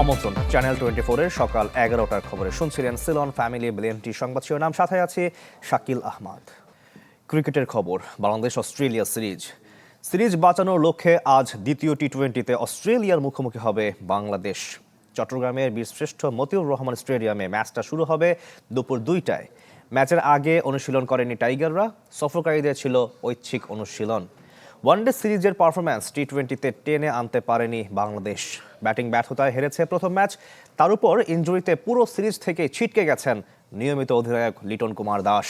আমন্ত্রণ চ্যানেল 24-এর সকাল 11টার খবরে শুনছিলেন সিলন ফ্যামিলি বিলিয়নটি সংবাদ শিরোনাম, সাথে আছে শাকিল আহমদ। ক্রিকেটের খবর, বাংলাদেশ অস্ট্রেলিয়া সিরিজ বাঁচানোর লক্ষ্যে আজ দ্বিতীয় টি-20তে অস্ট্রেলিয়ার মুখোমুখি হবে বাংলাদেশ। চট্টগ্রামের বীরশ্রেষ্ঠ মতিউর রহমান স্টেডিয়ামে ম্যাচটা শুরু হবে দুপুর 2টায়। ম্যাচের আগে অনুশীলন করেনি টাইগাররা, সফরকারীদের ছিল ঐচ্ছিক অনুশীলন। ওয়ানডে সিরিজের পারফরম্যান্স টি-20তে টেনে আনতে পারেনি বাংলাদেশ। ব্যাটিং ব্যর্থতায় হেরেছে প্রথম ম্যাচ, তার উপর ইনজুরিতে পুরো সিরিজ থেকে ছিটকে গেছেন নিয়মিত অধিনায়ক লিটন কুমার দাস।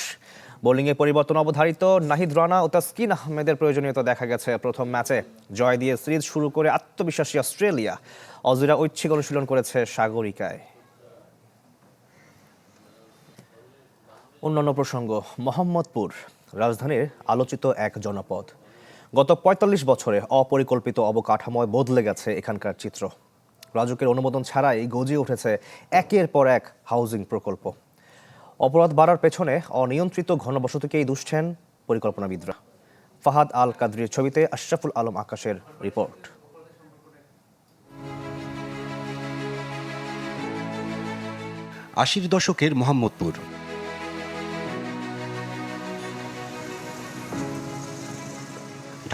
বোলিংয়ে পরিবর্তন অবধারিত, নাহিদ রানা ও তাসকিন আহমেদের প্রয়োজনীয়তা দেখা গেছে প্রথম ম্যাচে। জয় দিয়ে সিরিজ শুরু করে আত্মবিশ্বাসী অস্ট্রেলিয়া। অজিরা ঐচ্ছিক অনুশীলন করেছে সাগরিকায়। অন্যান্য প্রসঙ্গ, মোহাম্মদপুর রাজধানীর আলোচিত এক জনপদ। গত ৪৫ বছরে অপরিকল্পিত অবকাঠামোয় বদলে গেছে এখানকার চিত্র। রাজুকের অনুমোদন ছাড়াই গজিয়ে উঠেছে একের পর এক হাউজিং প্রকল্প। অপরাধ বাড়ার পেছনে অনিয়ন্ত্রিত ঘনবসতিকেই দুষছেন পরিকল্পনাবিদরা। ফাহাদ আল কাদরির ছবিতে আশরাফুল আলম আকাশের রিপোর্ট। আশির দশকের মোহাম্মদপুর।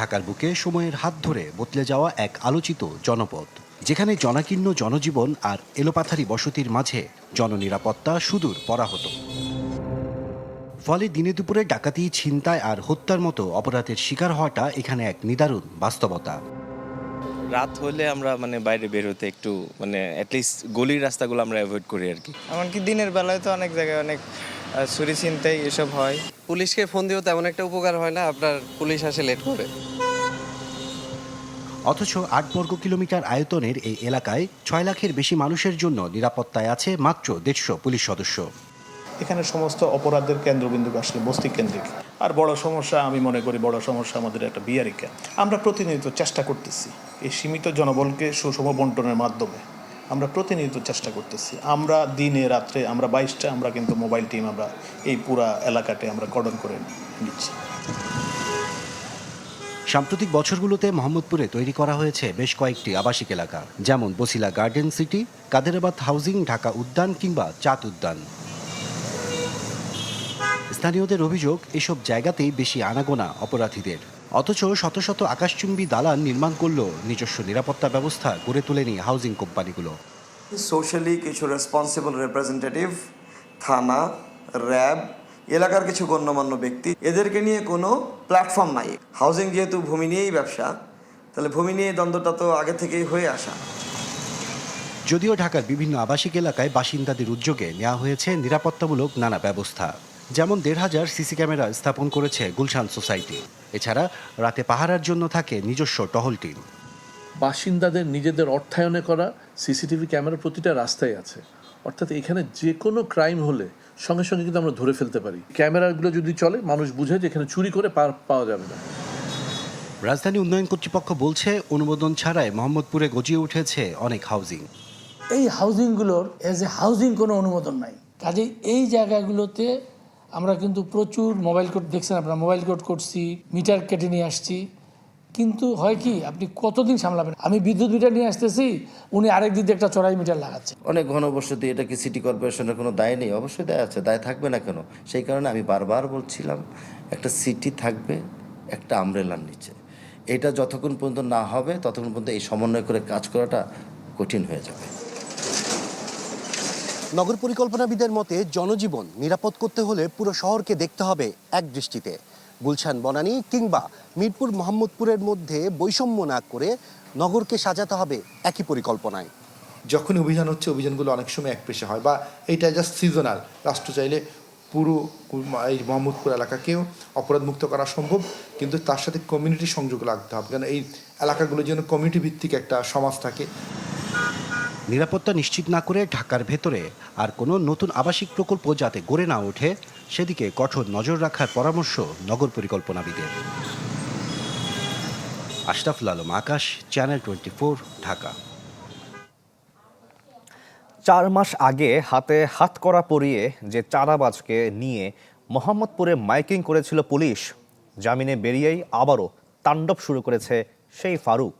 ঢাকার বুকে সময়ের হাত ধরে বদলে যাওয়া এক আলোচিত জনপদ, যেখানে জনাকীর্ণ জনজীবন আর এলোপাথারি বসতির মাঝে জননিরাপত্তা সুদূর পরাহত। ফলে দিনে দুপুরে ডাকাতি, ছিনতাই আর হত্যার মতো অপরাধের শিকার হওয়াটা এখানে এক নিদারুণ বাস্তবতা। রাত হলে আমরা বাইরে বের হতে একটু অ্যাটলিস্ট গলির রাস্তাগুলো আমরা অ্যাভয়েড করি আর কি। এমনকি দিনের বেলায় তো অনেক জায়গায় অনেক চুরি ছিনতাই এসব হয়। পুলিশকে ফোন দিয়েও তেমন একটা উপকার হয় না, আপনার পুলিশ আসে লেট করে। অথচ ৮ বর্গ কিলোমিটার আয়তনের এই এলাকায় ৬ লাখের বেশি মানুষের জন্য নিরাপত্তায় আছে মাত্র ১৫০ পুলিশ সদস্য। এখানে সমস্ত অপরাধের কেন্দ্রবিন্দু আসলে বস্তি কেন্দ্রিক। আর বড় সমস্যা, আমি মনে করি বড় সমস্যা আমাদের একটা বিআরই ক্যাম্প। আমরা প্রতিনিয়ত চেষ্টা করতেছি এই সীমিত জনবলকে সুষম বন্টনের মাধ্যমে আমরা প্রতিনিয়ত চেষ্টা করতেছি। আমরা দিনে রাত্রে আমরা ২২টা আমরা কিন্তু মোবাইল টিম আমরা এই পুরা এলাকাতে আমরা কর্ডন করে নিচ্ছি। সাম্প্রতিক বছরগুলোতে মোহাম্মদপুরে তৈরি করা হয়েছে বেশ কয়েকটি আবাসিক এলাকা, যেমন Bosila garden city, Kaderabad housing, Dhaka Udyan কিংবা চাঁদ উদ্যান। স্থানীয়দের অভিযোগ, এসব জায়গাতেই বেশি আনাগোনা অপরাধীদের। অথচ শত শত আকাশচুম্বী দালান নির্মাণ করলেও নিজস্ব নিরাপত্তা ব্যবস্থা গড়ে তোলেনি হাউজিং কোম্পানিগুলো। সোশ্যালি কিছু রেসপন্সিবল রিপ্রেজেন্টেটিভ, থানা, র্যাব, এলাকার কিছু গণ্যমান্য ব্যক্তি, এদেরকে নিয়ে কোনো প্ল্যাটফর্ম নাই। হাউজিং যেহেতু ভূমি নিয়েই ব্যবসা, তাহলে ভূমি নিয়ে দ্বন্দ্বটা তো আগে থেকেই হয়ে আসা। যদিও ঢাকার বিভিন্ন আবাসিক এলাকায় বাসিন্দাদের উদ্যোগে নেওয়া হয়েছে নিরাপত্তামূলক নানা ব্যবস্থা, যেমন ১৫০০ সিসি ক্যামেরা স্থাপন করেছে গুলশান সোসাইটি। এছাড়া রাতে পাহারার জন্য থাকে নিজস্ব টহল টিম। বাসিন্দাদের নিজেদের অর্থায়নে করা সিসিটিভি ক্যামেরা প্রতিটা রাস্তায় আছে, অর্থাৎ এখানে যে কোনো ক্রাইম হলে সঙ্গে সঙ্গে কিন্তু আমরা ধরে ফেলতে পারি। ক্যামেরাগুলো যদি চলে, মানুষ বুঝে যে এখানে চুরি করে পাওয়া যাবে না। রাজধানী উন্নয়ন কর্তৃপক্ষ বলছে, অনুমোদন ছাড়াই মোহাম্মদপুরে গজিয়ে উঠেছে অনেক হাউজিং। এই হাউজিংগুলোর এজ এ হাউজিং কোনো অনুমোদন নাই। কাজেই এই জায়গাগুলোতে আমরা কিন্তু প্রচুর মোবাইল কোড, দেখছেন আপনারা, মোবাইল কোড করছি, মিটার কেটে নিয়ে আসছি। কিন্তু হয় কি, আপনি কতদিন সামলাবেন? আমি বিদ্যুৎ মিটার নিয়ে আসতেছি, উনি আরেক দিকে একটা চড়াই মিটার লাগাচ্ছে। অনেক ঘনবসতি, এটা কি সিটি কর্পোরেশনের কোনো দায় নেই? অবশ্যই দায় আছে, দায় থাকবে না কেন? সেই কারণে আমি বারবার বলছিলাম, একটা সিটি থাকবে একটা আমব্রেলার নিচে। এটা যতক্ষণ পর্যন্ত না হবে ততক্ষণ পর্যন্ত এই সমন্বয় করে কাজ করাটা কঠিন হয়ে যাবে। নগর পরিকল্পনাবিদের মতে, জনজীবন নিরাপদ করতে হলে পুরো শহরকে দেখতে হবে এক দৃষ্টিতে। গুলশান, বনানী কিংবা মিরপুর, মোহাম্মদপুরের মধ্যে বৈষম্য না করে নগরকে সাজাতে হবে একই পরিকল্পনায়। যখনই অভিযান হচ্ছে, অভিযানগুলো অনেক সময় এক পেশে হয়, বা এইটা জাস্ট সিজনাল। রাষ্ট্র চাইলে পুরো এই মোহাম্মদপুর এলাকাকেও অপরাধমুক্ত করা সম্ভব, কিন্তু তার সাথে কমিউনিটি সংযোগ লাগতে হবে, কারণ এই এলাকাগুলোর জন্য কমিউনিটি ভিত্তিক একটা সমাজ থাকে। নিরাপত্তা নিশ্চিত না করে ঢাকার ভেতরে আর কোনো নতুন আবাসিক প্রকল্প যাতে গড়ে না ওঠে, সেদিকে কঠোর নজর রাখার পরামর্শ নগর পরিকল্পনাবিদের। আশরাফুল আলম আকাশ, চ্যানেল 24, ঢাকা। ৪ মাস আগে হাতে হাতকড়া পরিয়ে যে চাঁদাবাজকে নিয়ে মোহাম্মদপুরে মাইকিং করেছিল পুলিশ, জামিনে বেরিয়েই আবারও তাণ্ডব শুরু করেছে সেই ফারুক।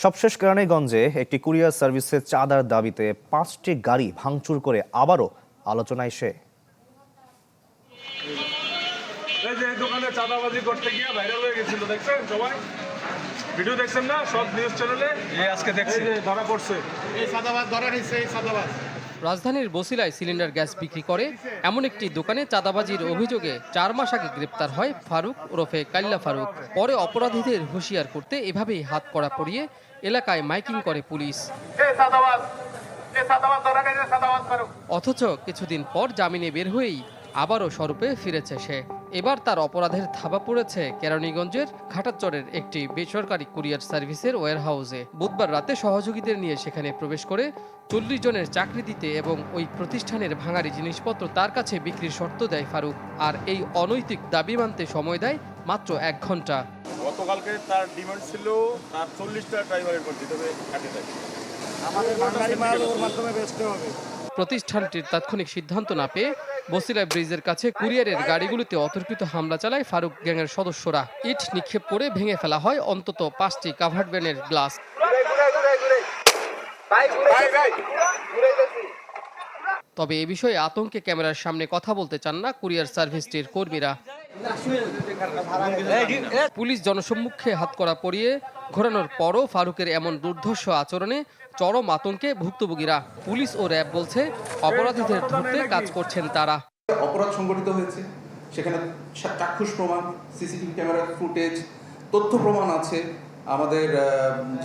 সবশেষ কেরানীগঞ্জে একটি কুরিয়ার সার্ভিসে চাঁদার দাবিতে 5টি গাড়ি ভাঙচুর করে আবারও আলোচনায় এসে দোকানে চাঁদাবাজি করতে গিয়ে ভাইরাল হয়ে গেছিল, দেখছেন সবাই? ভিডিও দেখছেন না সব নিউজ চ্যানেলে? আজকে দেখছি ধরা পড়ছে, এই চাঁদাবাজ ধরা হয়েছে, এই চাঁদাবাজ। রাজধানীর বসিলায় সিলিন্ডার গ্যাস বিক্রি করে এমন একটি দোকানে চাঁদাবাজির অভিযোগে 4 মাস আগে গ্রেপ্তার হয় ফারুক ওরফে কাল্লা ফারুক। পরে অপরাধীদের হুঁশিয়ার করতে এভাবেই হাত কড়া পরিয়ে এলাকায় মাইকিং করে পুলিশ। অথচ কিছুদিন পর জামিনে বের হয়েই আবারও স্বরূপে ফিরেছে সে। এবার তার অপরাধের থাবা পড়েছে কেরানীগঞ্জের ঘাটাচরের একটি বেসরকারি কুরিয়ার সার্ভিসের ওয়্যারহাউসে। বুধবার রাতে সহযোগীদের নিয়ে সেখানে প্রবেশ করে 40 জনের চাকরি দিতে এবং ওই প্রতিষ্ঠানের ভাঙারি জিনিসপত্র তার কাছে বিক্রির শর্ত দেয় ফারুক। আর এই অনৈতিক দাবি মানতে সময় দেয় মাত্র 1 ঘন্টা। গতকালকে তার ডিমান্ড ছিল তার 40টা ড্রাইভারের করে দিতে হবে আমাদের ভাঙারি মাল ওর মাধ্যমে বেচতে হবে। প্রতিষ্ঠানটির তাৎক্ষণিক সিদ্ধান্ত না পেয়ে বসিলা ব্রিজের কাছে কুরিয়ারের গাড়িগুলিতে অতর্কিত হামলা চালায় ফারুক গ্যাংয়ের সদস্যরা। ইট নিক্ষেপ করে ভেঙে ফেলা হয় অন্তত 5টি কাভার্ড ভ্যানের গ্লাস। তবে এ বিষয়ে আতঙ্কে ক্যামেরার সামনে কথা বলতে চান না কুরিয়ার সার্ভিসটির কর্মীরা। পুলিশ জনসম্মুখে হাতকড়া পরিয়ে ঘোরানোর পরও ফারুকের এমন দুর্ধর্ষ আচরণে চরম আতঙ্কে ভুক্তভোগীরা। পুলিশ ও র্যাব বলছে অপরাধীদের ধরতে কাজ করছেন তারা। অপরাধ সংগঠিত হয়েছে, সেখানে চাক্ষুষ প্রমাণ, সিসিটিভি ক্যামেরার ফুটেজ, তথ্য প্রমাণ আছে, আমাদের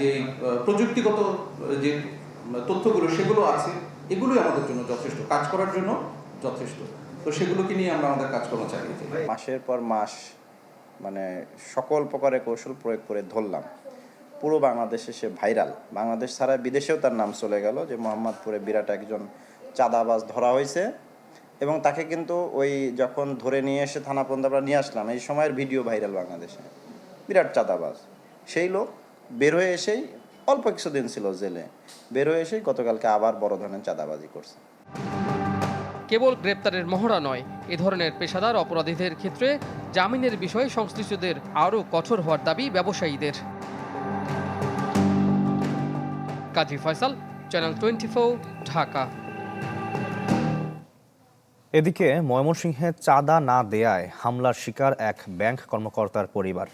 যে প্রযুক্তিগত যে তথ্যগুলো সেগুলো আছে। এগুলোই আমাদের জন্য যথেষ্ট, কাজ করার জন্য যথেষ্ট। তো সেগুলোকে নিয়ে আমরা আমাদের কাজকর্ম চালিয়ে যাই। মাসের পর মাস মানে সকল প্রকারের কৌশল প্রয়োগ করে ধরলাম। পুরো বাংলাদেশে সে ভাইরাল, বাংলাদেশ ছাড়া বিদেশেও তার নাম চলে গেল যে মোহাম্মদপুরে বিরাট একজন চাঁদাবাজ ধরা হয়েছে। এবং তাকে কিন্তু ওই যখন ধরে নিয়ে এসে থানা পর্যন্ত আমরা নিয়ে আসলাম, এই সময়ের ভিডিও ভাইরাল বাংলাদেশে, বিরাট চাঁদাবাজ। সেই লোক বের হয়ে এসেই অল্প কিছুদিন ছিল জেলে, বের হয়ে এসেই গতকালকে আবার বড় ধরনের চাঁদাবাজি করছে। কেবল গ্রেপ্তারের মহড়া নয়, এ ধরনের পেশাদার অপরাধীদের ক্ষেত্রে জামিনের বিষয়ে সংশ্লিষ্টদের আরও কঠোর হওয়ার দাবি ব্যবসায়ীদের। কাজী ফয়সাল, চ্যানেল 24, ঢাকা। এদিকে ময়মনসিংহে চাঁদা না দেয়ায় হামলার শিকার এক ব্যাংক কর্মকর্তার পরিবার।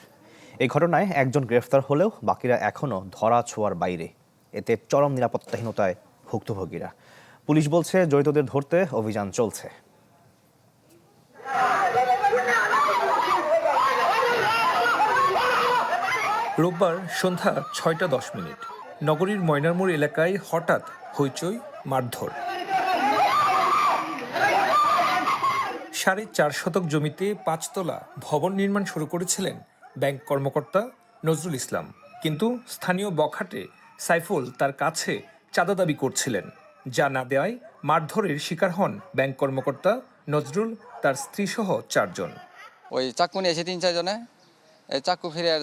এই ঘটনায় একজন গ্রেফতার হলেও বাকিরা এখনও ধরা ছোঁয়ার বাইরে। এতে চরম নিরাপত্তাহীনতায় ভুক্তভোগীরা। পুলিশ বলছে জড়িতদের ধরতে অভিযান চলছে। রোববার সন্ধ্যা 6:10 নগরীর ময়নারমোড় এলাকায় হঠাৎ হইচই, মারধর। 4.5 শতক জমিতে 5 তলা ভবন নির্মাণ শুরু করেছিলেন ব্যাংক কর্মকর্তা নজরুল ইসলাম। কিন্তু স্থানীয় বখাটে সাইফুল তার কাছে চাঁদা দাবি করছিলেন, যা না দেওয়ায় মারধরের শিকার হন ব্যাংক কর্মকর্তা নজরুল, তার স্ত্রীসহ 4 জন। ওই চাকু নিয়ে এসে 3-4 জনে এই চাকু ফিরে আর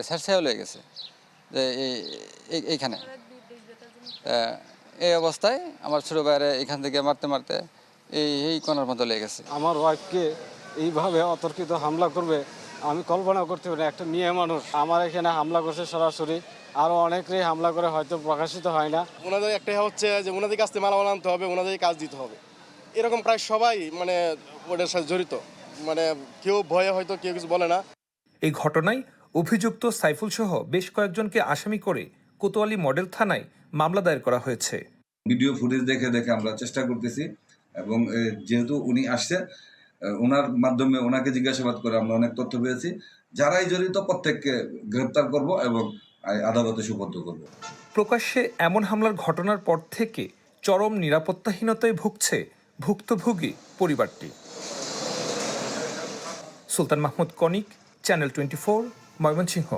ছেড়ছেও লেগে গেছে যে এইখানে। এই অবস্থায় আমার ছোটো বাইরে এখান থেকে মারতে মারতে এই কোনার মতো লেগে গেছে। আমার ওয়াইফকে এইভাবে অতর্কিত হামলা করবে আমি কল্পনা করতে পারি। একটা মেয়ে মানুষ আমার এখানে হামলা করছে সরাসরি, আরও অনেকেই হামলা করে হয়তো প্রকাশিত হয় না। ওনাদের একটাই হচ্ছে যে ওনাদের কাছ থেকে মালামাল আনতে হবে, ওনাদের কাজ দিতে হবে। এরকম প্রায় সবাই মানে ওটার সাথে জড়িত, মানে কেউ ভয়ে হয়তো কেউ কিছু বলে না। এই ঘটনায় অভিযুক্ত সাইফুল সহ বেশ কয়েকজনকে আসামি করে কোতোয়ালি মডেল থানায় মামলা দায়ের করা হয়েছে। ভিডিও ফুটেজ দেখে আমরা চেষ্টা করতেছি এবং যেহেতু উনি আসছে, ওনার মাধ্যমে ওনাকে জিজ্ঞাসাবাদ করে আমরা অনেক তথ্য পেয়েছি। যারাই জড়িত প্রত্যেককে গ্রেপ্তার করব এবং আদালতে সুপর্দ করব। প্রকাশ্যে এমন হামলার ঘটনার পর থেকে চরম নিরাপত্তাহীনতায় ভুগছে ভুক্তভোগী পরিবারটি। সুলতান মাহমুদ কনিক, চ্যানেল 24, ময়মনসিংহ।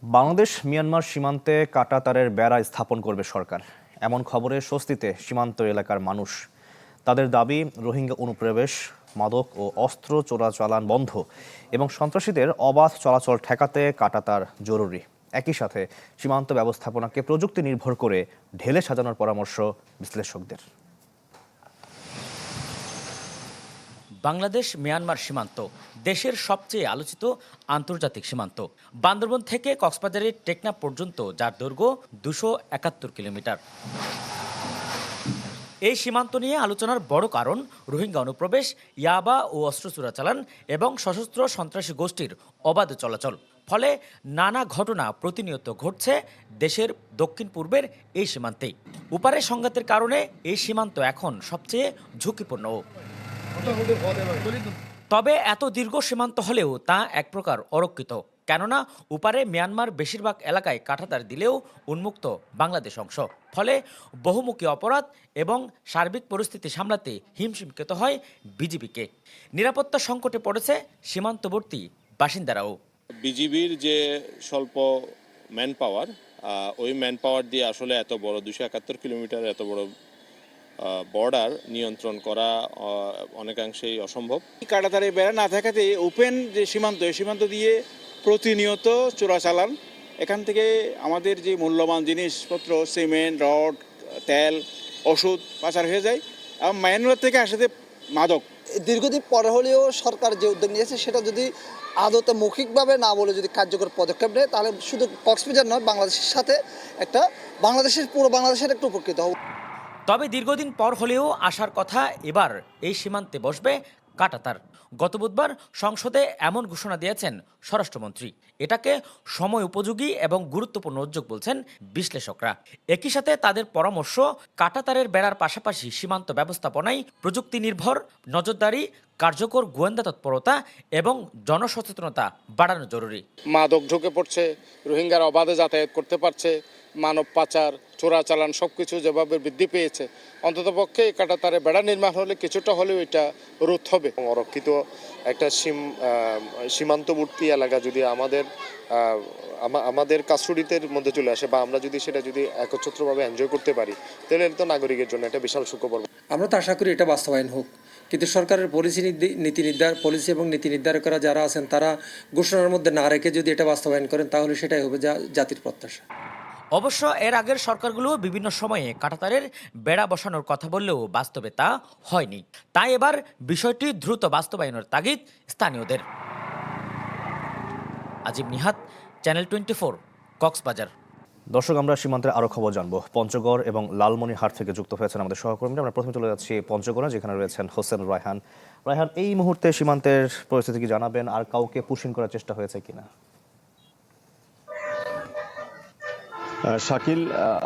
বাংলাদেশ মিয়ানমার সীমান্তে কাঁটাতারের বেড়া স্থাপন করবে সরকার, এমন খবরে স্বস্তিতে সীমান্ত এলাকার মানুষ। তাদের দাবি, রোহিঙ্গা অনুপ্রবেশ, মাদক ও অস্ত্র চোরাচালান বন্ধ এবং সন্ত্রাসীদের অবাধ চলাচল ঠেকাতে কাঁটাতার জরুরি। একই সাথে সীমান্ত ব্যবস্থাপনাকে প্রযুক্তি নির্ভর করে ঢেলে সাজানোর পরামর্শ বিশ্লেষকদের। বাংলাদেশ মিয়ানমার সীমান্ত দেশের সবচেয়ে আলোচিত আন্তর্জাতিক সীমান্ত। বান্দরবন থেকে কক্সবাজারের টেকনাফ পর্যন্ত যার দৈর্ঘ্য 271 কিলোমিটার। এই সীমান্ত নিয়ে আলোচনার বড় কারণ রোহিঙ্গা অনুপ্রবেশ, ইয়াবা ও অস্ত্র চোরাচালান এবং সশস্ত্র সন্ত্রাসী গোষ্ঠীর অবাধ চলাচল। ফলে নানা ঘটনা প্রতিনিয়ত ঘটছে দেশের দক্ষিণ পূর্বের এই সীমান্তেই। উপারে সংঘাতের কারণে এই সীমান্ত এখন সবচেয়ে ঝুঁকিপূর্ণ। তবে এত দীর্ঘ সীমান্ত হলেও তা এক প্রকার অরক্ষিত, কেননা উপারে মিয়ানমার বেশিরভাগ এলাকায় কাঁটাতার দিলেও উন্মুক্ত বাংলাদেশ অংশ। ফলে বহুমুখী অপরাধ এবং সার্বিক পরিস্থিতি সামলাতে হিমশিম খেতে হয় বিজিবিকে। নিরাপত্তা সংকটে পড়েছে সীমান্তবর্তী বাসিন্দারাও। বিজিবির যে স্বল্প ম্যান পাওয়ার, ওই ম্যান পাওয়ার দিয়ে আসলে এত বড় 271 কিলোমিটার এত বড় বর্ডার নিয়ন্ত্রণ করা অনেকাংশেই অসম্ভব। কাঁটাতারে বেড়া না থাকাতে ওপেন যে সীমান্ত, এই সীমান্ত দিয়ে প্রতিনিয়ত চোরাচালান, এখান থেকে আমাদের যে মূল্যবান জিনিসপত্র, সিমেন্ট, রড, তেল, ওষুধ পাচার হয়ে যায়। এবং মায়ানমার থেকে আসে মাদক। দীর্ঘদিন পরে হলেও সরকার যে উদ্যোগ নিয়েছে সেটা যদি আদতে মৌখিকভাবে না বলে যদি কার্যকর পদক্ষেপ নেয়, তাহলে শুধু কক্সবাজার নয়, বাংলাদেশের সাথে পুরো বাংলাদেশের একটা উপকৃত হবে। তবে দীর্ঘদিন পর হলেও আসার কথা এবার এই সীমান্তে বসবে কাঁটাতার। গত বুধবার সংসদে এমন ঘোষণা দিয়েছেন স্বরাষ্ট্রমন্ত্রী। এটাকে সময় উপযোগী এবং গুরুত্বপূর্ণ উদ্যোগ বলছেন বিশ্লেষকরা। একই সাথে তাদের পরামর্শ, কাঁটাতারের বেড়ার পাশাপাশি সীমান্ত ব্যবস্থাপনায় প্রযুক্তি নির্ভর নজরদারি, কার্যকর গোয়েন্দা তৎপরতা এবং জনসচেতনতা বাড়ানো জরুরি। মাদক ঢুকে পড়ছে, রোহিঙ্গারা অবাধে যাতায়াত করতে পারছে, মানব পাচার, চোরাচালান সবকিছু যেভাবে বৃদ্ধি পেয়েছে, অন্ততপক্ষে কাঁটাতারে বেড়া নির্মাণ হলে কিছুটা হলেও এটা রোধ হবে। অরক্ষিত একটা সীমান্তবর্তী এলাকা যদি আমাদের কাস্টডিতের মধ্যে চলে আসে বা আমরা যদি সেটা একচ্ছত্রভাবে এনজয় করতে পারি, তাহলে তো নাগরিকের জন্য একটা বিশাল সুখবর। আমরা তো আশা করি এটা বাস্তবায়ন হোক, কিন্তু সরকারের পলিসি এবং নীতি নির্ধারকরা যারা আছেন তারা ঘোষণার মধ্যে না রেখে যদি এটা বাস্তবায়ন করেন, তাহলে সেটাই হবে জাতির প্রত্যাশা। অবশ্য এর আগের সরকারগুলো বিভিন্ন সময়ে কাঁটাতারের বেড়া বসানোর কথা বললেও বাস্তবে তা হয়নি। তাই এবার বিষয়টি দ্রুত বাস্তবায়নের তাগিদ স্থানীয়দের। আজিম নিহাত, চ্যানেল 24, কক্সবাজার। দর্শক, আমরা সীমান্তের আরও খবর জানবো। পঞ্চগড় এবং লালমনিরহাট থেকে যুক্ত হয়েছেন আমাদের সহকর্মীরা। আমরা প্রথমে চলে যাচ্ছি পঞ্চগড়ে, যেখানে রয়েছেন হোসেন রায়হান। রায়হান, এই মুহূর্তে সীমান্তের পরিস্থিতি কি জানাবেন? আর কাউকে পুশিং করার চেষ্টা হয়েছে কিনা? শাকিল,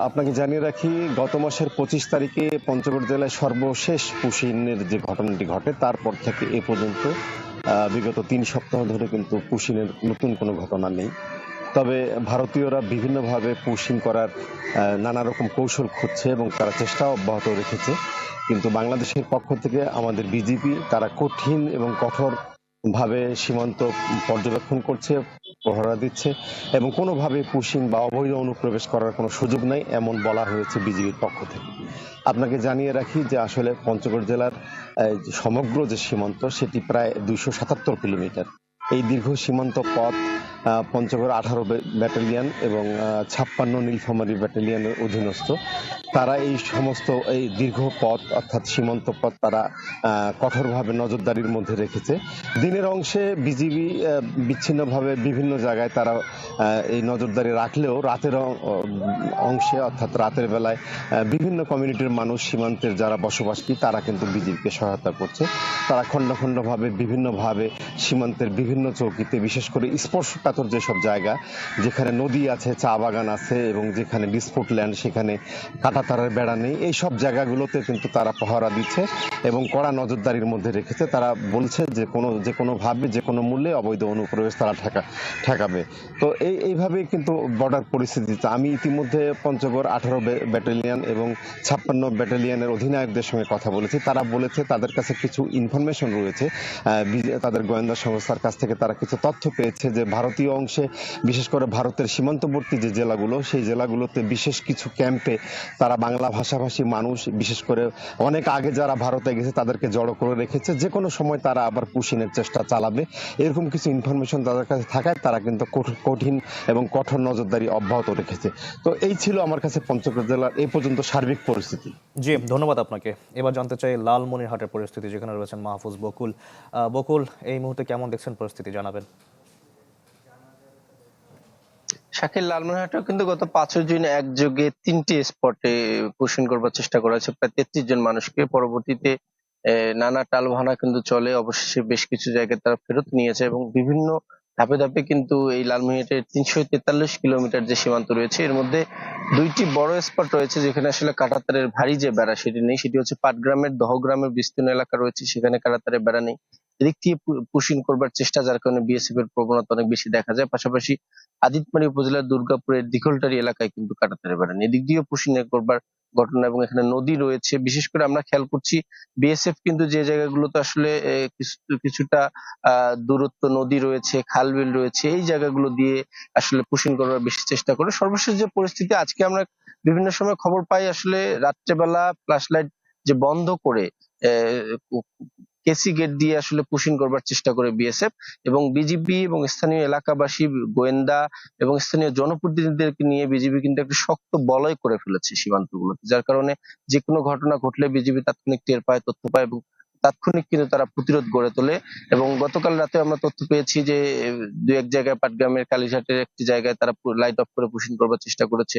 আপনাকে জানিয়ে রাখি, গত মাসের 25 তারিখে পঞ্চগড় জেলায় সর্বশেষ পুশিনের যে ঘটনাটি ঘটে, তারপর থেকে এ পর্যন্ত বিগত 3 সপ্তাহ ধরে কিন্তু পুশিনের নতুন কোনো ঘটনা নেই। তবে ভারতীয়রা বিভিন্নভাবে পুশিং করার নানা রকম কৌশল খুঁজছে এবং তারা চেষ্টা অব্যাহত রেখেছে। কিন্তু বাংলাদেশের পক্ষ থেকে আমাদের বিজিবি তারা কঠিন এবং কঠোরভাবে সীমান্ত পর্যবেক্ষণ করছে, প্রহরা দিচ্ছে এবং কোনোভাবে পুশিং বা অবৈধ অনুপ্রবেশ করার কোনো সুযোগ নাই, এমন বলা হয়েছে বিজিবির পক্ষ থেকে। আপনাকে জানিয়ে রাখি যে আসলে পঞ্চগড় জেলার সমগ্র যে সীমান্ত সেটি প্রায় 277 কিলোমিটার। এই দীর্ঘ সীমান্ত পথ পঞ্চগড় 18 ব্যাটালিয়ন এবং 56 নীলফামারী ব্যাটালিয়নের অধীনস্থ। তারা এই সমস্ত এই দীর্ঘ পথ অর্থাৎ সীমান্ত পথ তারা কঠোরভাবে নজরদারির মধ্যে রেখেছে। দিনের অংশে বিজিবি বিচ্ছিন্নভাবে বিভিন্ন জায়গায় তারা এই নজরদারি রাখলেও রাতের অংশে অর্থাৎ রাতের বেলায় বিভিন্ন কমিউনিটির মানুষ, সীমান্তের যারা বসবাসী, তারা কিন্তু বিজিবিকে সহায়তা করছে। তারা খণ্ড খণ্ডভাবে বিভিন্নভাবে সীমান্তের বিভিন্ন চৌকিতে, বিশেষ করে স্পর্শকাতর যেসব জায়গা, যেখানে নদী আছে, চা বাগান আছে এবং যেখানে ডিসপুট ল্যান্ড, সেখানে কাঁটাতারের বেড়া নেই, এই সব জায়গাগুলোতে কিন্তু তারা পহরা দিচ্ছে এবং কড়া নজরদারির মধ্যে রেখেছে। তারা বলছে যে কোনোভাবে যে কোনো মূল্যে অবৈধ অনুপ্রবেশ তারা ঠেকাবে। তো এইভাবেই কিন্তু বর্ডার পরিস্থিতিতে আমি ইতিমধ্যে পঞ্চগড় 18 ব্যাটালিয়ন এবং 56 ব্যাটালিয়নের অধিনায়কদের সঙ্গে কথা বলেছি। তারা বলেছে তাদের কাছে কিছু ইনফরমেশন রয়েছে, তাদের গোয়েন্দা সংস্থার কাছ থেকে তারা কিছু তথ্য পেয়েছে যে ভারতীয় অংশে, বিশেষ করে ভারতের সীমান্তবর্তী যে জেলাগুলো, সেই জেলাগুলোতে বিশেষ কিছু ক্যাম্পে তারা বাংলা ভাষাভাষী মানুষ, বিশেষ করে অনেক আগে যারা ভারতে গেছে, তাদেরকে জড়ো করে রেখেছে, যে কোনো সময় তারা আবার পুশিনের চেষ্টা চালাবে, এরকম কিছু ইনফরমেশন তাদের কাছে থাকায় তারা কিন্তু কঠিন এবং কঠোর নজরদারি অব্যাহত রেখেছে। তো এই ছিল আমার কাছে পঞ্চগড় জেলার এই পর্যন্ত সার্বিক পরিস্থিতি। জি, ধন্যবাদ আপনাকে। এবার জানতে চাই লালমনিরহাটের পরিস্থিতি, যেখানে রয়েছেন মাহফুজ বকুল। বকুল, এই মুহূর্তে কেমন দেখছেন পরিস্থিতি, জানাবেন। শাকিল, লালমনিরহাটেও কিন্তু গত 5 জুন একযোগে 3টি স্পটে পুশিং করবার চেষ্টা করা হয়েছে প্রায় 33 জন মানুষকে। পরবর্তীতে নানা টালবাহানা কিন্তু চলে, অবশেষে বেশ কিছু জায়গায় তারা ফেরত নিয়েছে এবং বিভিন্ন ধাপে ধাপে কিন্তু এই লালমনিরহাটের 343 কিলোমিটার যে সীমান্ত রয়েছে, এর মধ্যে 2টি বড় স্পট রয়েছে যেখানে আসলে কাঁটাতারের ভারী যে বেড়া সেটি নেই। সেটি হচ্ছে পাটগ্রামের দহগ্রামের বিস্তীর্ণ এলাকা রয়েছে, সেখানে কাঁটাতারের বেড়া নেই। এদিক থেকে পুশিং করবার চেষ্টা, যার কারণে বিএসএফ এর প্রবণতা অনেক বেশি দেখা যায়। পাশাপাশি আদিতমারি উপজেলার দুর্গাপুরের দিঘলটারি এলাকায় কিন্তু কাঁটাতারের বেড়া নেই, এদিক দিয়েও পুশিং করবার ঘটনা। এবং এখানে নদী রয়েছে, বিশেষ করে আমরা খেয়াল করছি বিএসএফ কিন্তু যে জায়গাগুলোতে আসলে কিছুটা দূরত্ব নদী রয়েছে, খাল বিল রয়েছে, এই জায়গাগুলো দিয়ে আসলে পুশিং করবার বেশি চেষ্টা করে। সর্বশেষ যে পরিস্থিতি, আজকে আমরা বিভিন্ন সময় খবর পাই আসলে রাত্রেবেলা ফ্ল্যাশ লাইট যে বন্ধ করে কেসি গেট দিয়ে আসলে পুশিং করবার চেষ্টা করে বিএসএফ এবং বিজিবি এবং স্থানীয় এলাকাবাসী, গোয়েন্দা এবং স্থানীয় জনপ্রতিনিধিদেরকে নিয়ে বিজিবি কিন্তু একটা শক্ত বলয় করে ফেলেছে সীমান্তগুলোতে, যার কারণে যে কোনো ঘটনা ঘটলে বিজিবি তাৎক্ষণিক টের পায়, তথ্য পায় এবং তাৎক্ষণিক কিন্তু তারা প্রতিরোধ গড়ে তোলে। এবং গতকাল রাতে আমরা তথ্য পেয়েছি যে 2-1 জায়গায় পাটগ্রামের কালীঘাটের একটি জায়গায় তারা লাইট অফ করে পুশিং করবার চেষ্টা করেছে।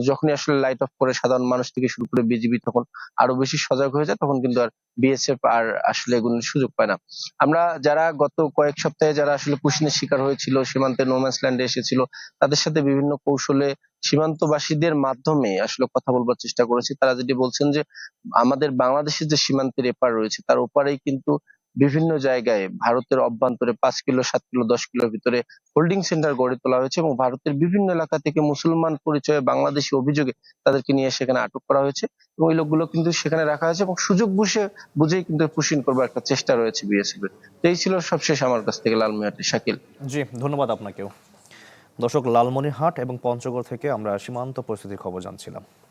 যখনই আসলে লাইট অফ করে সাধারণ মানুষ থেকে শুরু করে বিজিবি তখন আরো বেশি সজাগ হয়ে যায়, তখন কিন্তু আর বিএসএফ আর আসলে এগুলোর সুযোগ পায় না। আমরা যারা গত কয়েক সপ্তাহে যারা আসলে পুশিংয়ের শিকার হয়েছিল, সীমান্তে নোম্যান্স ল্যান্ডে এসেছিল, তাদের সাথে বিভিন্ন কৌশলে সীমান্তবাসীদের মাধ্যমে আসলে কথা বলবার চেষ্টা করেছি। তারা যেটি বলছেন যে আমাদের বাংলাদেশের যে সীমান্তের এপার রয়েছে তার ওপারেই কিন্তু বিভিন্ন জায়গায় ভারতের অভ্যন্তরে 5 কিলো, 7 কিলো, 10 কিলোর ভিতরে হোল্ডিং সেন্টার গড়ে তোলা হয়েছে এবং ভারতের বিভিন্ন এলাকা থেকে মুসলমান পরিচয়ে বাংলাদেশি অভিযোগে তাদেরকে নিয়ে সেখানে আটক করা হয়েছে এবং ওই লোকগুলো কিন্তু সেখানে রাখা হয়েছে এবং সুযোগ বুঝেই কিন্তু পুশিং করবার একটা চেষ্টা রয়েছে বিএসএফ এর। এই ছিল সবশেষ আমার কাছ থেকে লালমনিরহাটের। শাকিল, জি, ধন্যবাদ আপনাকেও। দর্শক, লালমনিরহাট এবং পঞ্চগড় থেকে আমরা সীমান্ত পরিস্থিতির খবর জানছিলাম।